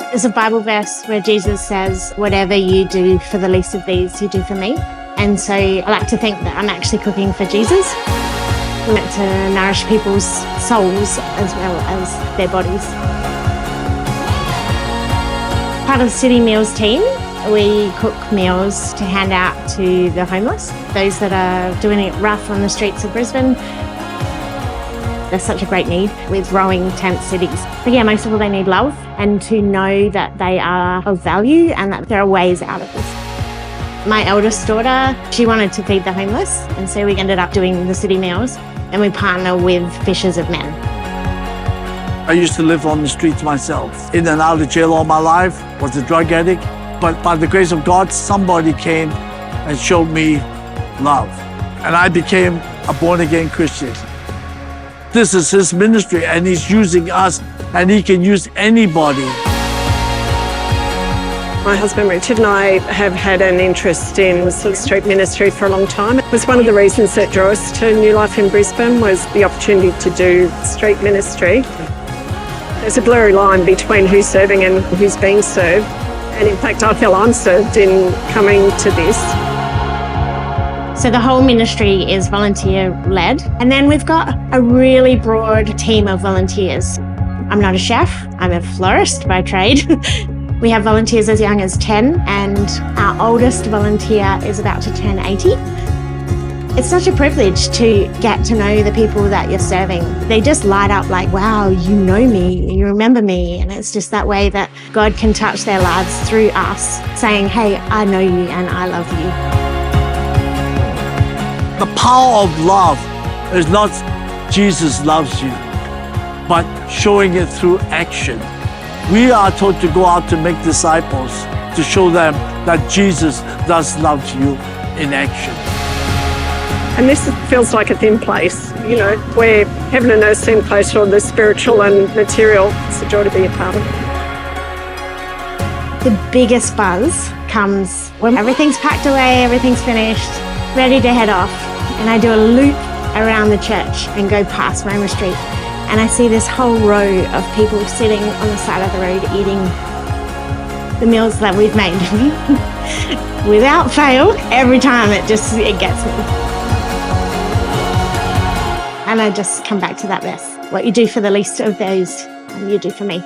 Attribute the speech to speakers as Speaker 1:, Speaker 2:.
Speaker 1: There's a Bible verse where Jesus says, whatever you do for the least of these, you do for me. And so I like to think that I'm actually cooking for Jesus. I like to nourish people's souls as well as their bodies. Part of the City Meals team, we cook meals to hand out to the homeless, those that are doing it rough on the streets of Brisbane. There's such a great need with growing tent cities. But yeah, most of all, they need love and to know that they are of value and that there are ways out of this. My eldest daughter, she wanted to feed the homeless, and so we ended up doing the City Meals, and we partner with Fishers of Men.
Speaker 2: I used to live on the streets myself, in and out of jail all my life, was a drug addict. But by the grace of God, somebody came and showed me love, and I became a born-again Christian. This is his ministry, and he's using us, and he can use anybody.
Speaker 3: My husband Richard and I have had an interest in sort of street ministry for a long time. It was one of the reasons that drew us to New Life in Brisbane was the opportunity to do street ministry. There's a blurry line between who's serving and who's being served. And in fact, I feel I'm served in coming to this.
Speaker 1: So the whole ministry is volunteer-led. And then we've got a really broad team of volunteers. I'm not a chef, I'm a florist by trade. We have volunteers as young as 10, and our oldest volunteer is about to turn 80. It's such a privilege to get to know the people that you're serving. They just light up like, wow, you know me, you remember me. And it's just that way that God can touch their lives through us, saying, hey, I know you and I love you.
Speaker 2: The power of love is not Jesus loves you, but showing it through action. We are told to go out to make disciples, to show them that Jesus does love you in action.
Speaker 3: And this feels like a thin place, you know, where heaven and earth seem closer, the spiritual and material. It's a joy to be a part of.
Speaker 1: The biggest buzz comes when everything's packed away, everything's finished, ready to head off. And I do a loop around the church and go past Roma Street. And I see this whole row of people sitting on the side of the road eating the meals that we've made. Without fail, every time it gets me. And I just come back to that verse. What you do for the least of those, you do for me.